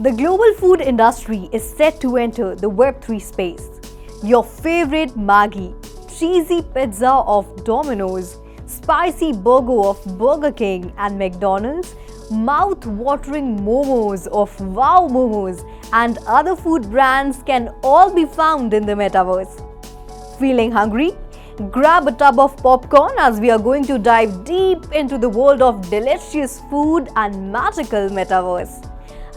The global food industry is set to enter the Web3 space. Your favorite Maggi, cheesy pizza of Domino's, spicy burger of Burger King and McDonald's, mouth-watering Momos of Wow Momos and other food brands can all be found in the Metaverse. Feeling hungry? Grab a tub of popcorn as we are going to dive deep into the world of delicious food and magical Metaverse.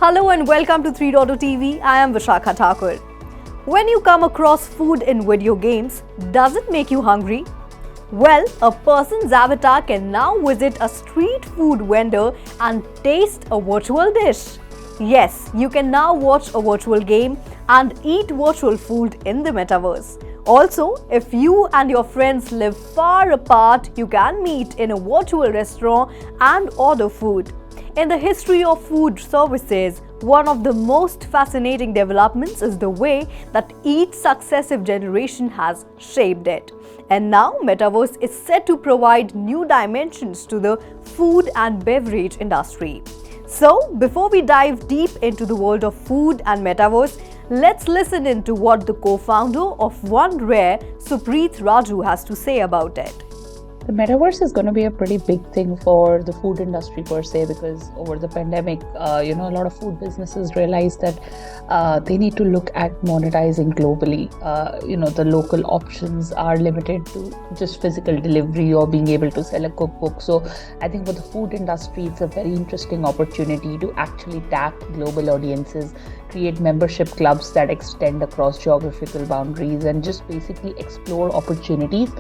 Hello and welcome to 3.0 TV. I am Vishakha Thakur. When you come across food in video games, does it make you hungry? Well, a person's avatar can now visit a street food vendor and taste a virtual dish. Yes, you can now watch a virtual game and eat virtual food in the Metaverse. Also, if you and your friends live far apart, you can meet in a virtual restaurant and order food. In the history of food services, one of the most fascinating developments is the way that each successive generation has shaped it. And now, Metaverse is set to provide new dimensions to the food and beverage industry. So, before we dive deep into the world of food and Metaverse, let's listen into what the co-founder of One Rare, Supreet Raju, has to say about it. The metaverse is going to be a pretty big thing for the food industry per se, because over the pandemic, a lot of food businesses realized that they need to look at monetizing globally. The local options are limited to just physical delivery or being able to sell a cookbook. So I think for the food industry, it's a very interesting opportunity to actually tap global audiences, create membership clubs that extend across geographical boundaries, and just basically explore opportunities.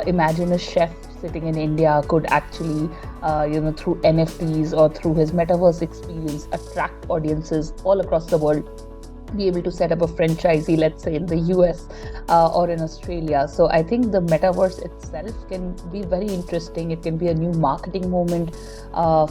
Imagine a chef sitting in India could actually, through NFTs or through his metaverse experience, attract audiences all across the world, be able to set up a franchisee, let's say in the US or in Australia. So I think the metaverse itself can be very interesting. It can be a new marketing moment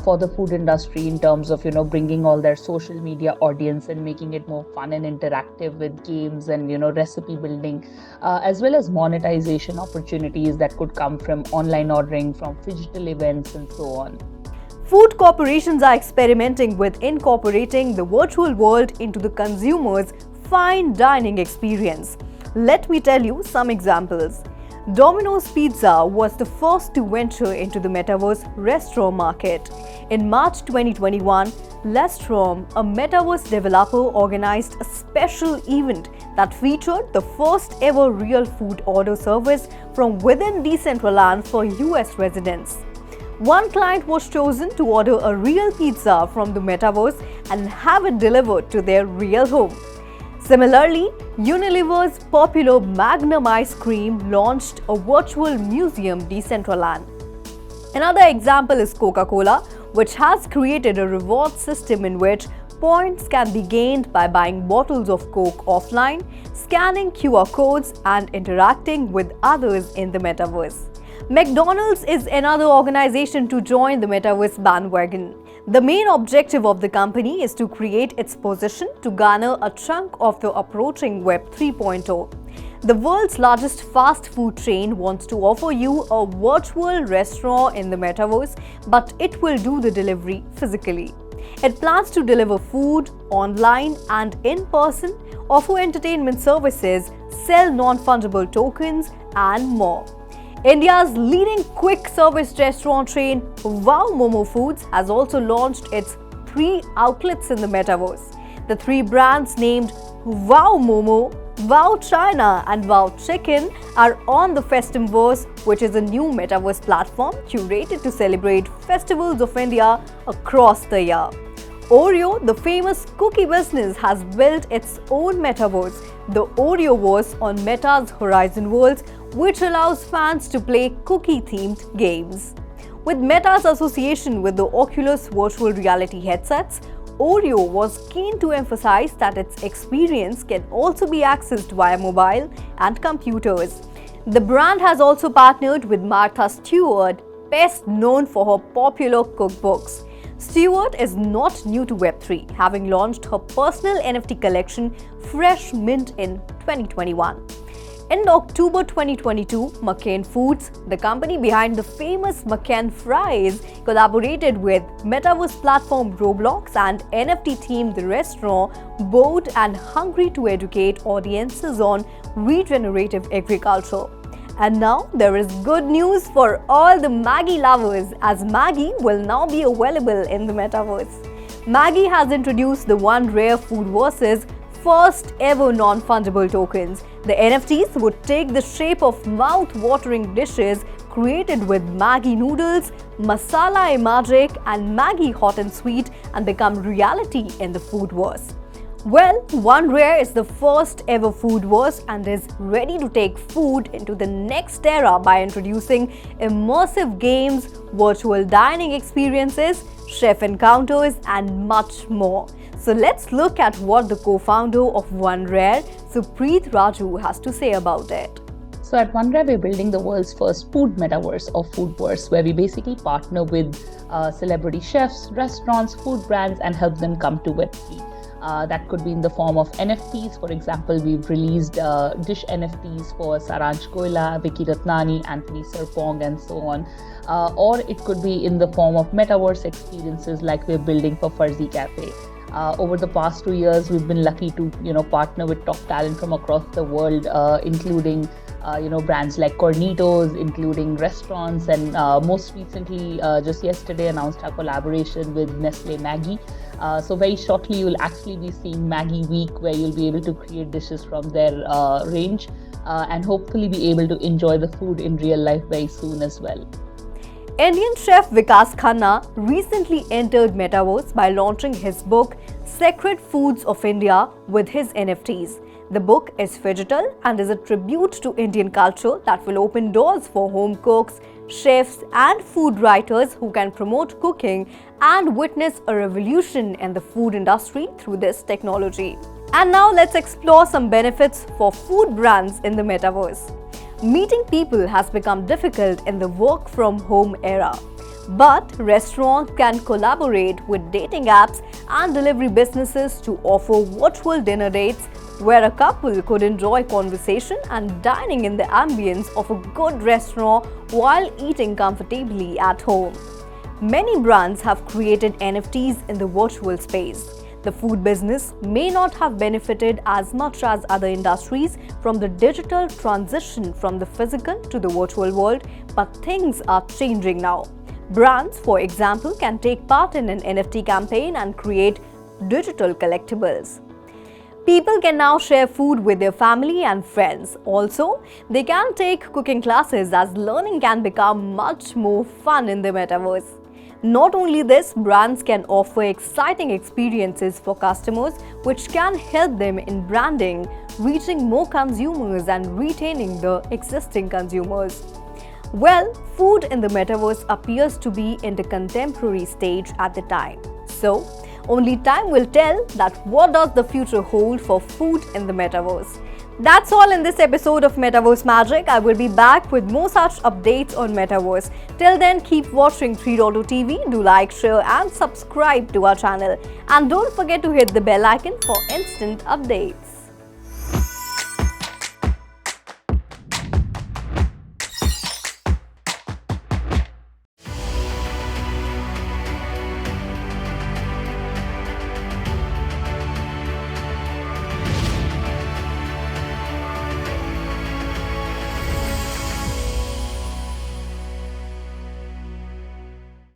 for the food industry in terms of, bringing all their social media audience and making it more fun and interactive with games and, recipe building, as well as monetization opportunities that could come from online ordering, from phygital events and so on. Food corporations are experimenting with incorporating the virtual world into the consumer's fine dining experience. Let me tell you some examples. Domino's Pizza was the first to venture into the Metaverse restaurant market. In March 2021, Lestrom, a Metaverse developer, organized a special event that featured the first ever real food order service from within Decentraland for US residents. One client was chosen to order a real pizza from the Metaverse and have it delivered to their real home. Similarly, Unilever's popular Magnum ice cream launched a virtual museum Decentraland. Another example is Coca-Cola, which has created a reward system in which points can be gained by buying bottles of Coke offline, scanning QR codes, and interacting with others in the Metaverse. McDonald's is another organization to join the Metaverse bandwagon. The main objective of the company is to create its position to garner a chunk of the approaching Web 3.0. The world's largest fast food chain wants to offer you a virtual restaurant in the Metaverse, but it will do the delivery physically. It plans to deliver food online and in person, offer entertainment services, sell non-fungible tokens, and more. India's leading quick service restaurant chain, Wow Momo Foods, has also launched its 3 outlets in the Metaverse. The 3 brands named Wow Momo, Wow China and Wow Chicken are on the Festimverse, which is a new Metaverse platform curated to celebrate festivals of India across the year. Oreo, the famous cookie business, has built its own Metaverse, the Oreoverse, on Meta's Horizon Worlds, which allows fans to play cookie-themed games. With Meta's association with the Oculus virtual reality headsets, Oreo was keen to emphasize that its experience can also be accessed via mobile and computers. The brand has also partnered with Martha Stewart, best known for her popular cookbooks. Stewart is not new to Web3, having launched her personal NFT collection Fresh Mint in 2021. In October 2022, McCain Foods, the company behind the famous McCain fries, collaborated with Metaverse platform Roblox and NFT-themed restaurant Bold and Hungry to educate audiences on regenerative agriculture. And now there is good news for all the Maggi lovers, as Maggi will now be available in the Metaverse. Maggi has introduced the One Rare Food Versus first ever non-fungible tokens. The NFTs would take the shape of mouth-watering dishes created with Maggi noodles, masala-e-magic and Maggi hot and sweet and become reality in the foodverse. Well, One Rare is the first ever foodverse and is ready to take food into the next era by introducing immersive games, virtual dining experiences, chef encounters and much more. So let's look at what the co-founder of One Rare, Supreet Raju, has to say about it. So at One Rare, we're building the world's first food metaverse or foodverse, where we basically partner with celebrity chefs, restaurants, food brands, and help them come to Web3. That could be in the form of NFTs. For example, we've released dish NFTs for Saransh Goila, Vicky Ratnani, Anthony Serpong, and so on. Or it could be in the form of metaverse experiences like we're building for Farzi Cafe. Over the past 2 years, we've been lucky to partner with top talent from across the world, including brands like Cornitos, including restaurants, and most recently, just yesterday, announced our collaboration with Nestle Maggi. So very shortly, you'll actually be seeing Maggi Week, where you'll be able to create dishes from their range and hopefully be able to enjoy the food in real life very soon as well. Indian chef Vikas Khanna recently entered Metaverse by launching his book Sacred Foods of India with his NFTs. The book is digital and is a tribute to Indian culture that will open doors for home cooks, chefs and food writers who can promote cooking and witness a revolution in the food industry through this technology. And now let's explore some benefits for food brands in the Metaverse. Meeting people has become difficult in the work-from-home era. But restaurants can collaborate with dating apps and delivery businesses to offer virtual dinner dates where a couple could enjoy conversation and dining in the ambience of a good restaurant while eating comfortably at home. Many brands have created NFTs in the virtual space. The food business may not have benefited as much as other industries from the digital transition from the physical to the virtual world, but things are changing now. Brands, for example, can take part in an NFT campaign and create digital collectibles. People can now share food with their family and friends. Also, they can take cooking classes as learning can become much more fun in the Metaverse. Not only this, brands can offer exciting experiences for customers which can help them in branding, reaching more consumers and retaining the existing consumers. Well, food in the Metaverse appears to be in the contemporary stage at the time. So, only time will tell that what does the future hold for food in the Metaverse. That's all in this episode of Metaverse Magic. I will be back with more such updates on Metaverse. Till then, keep watching 3.0 TV. Do like, share and subscribe to our channel. And don't forget to hit the bell icon for instant updates.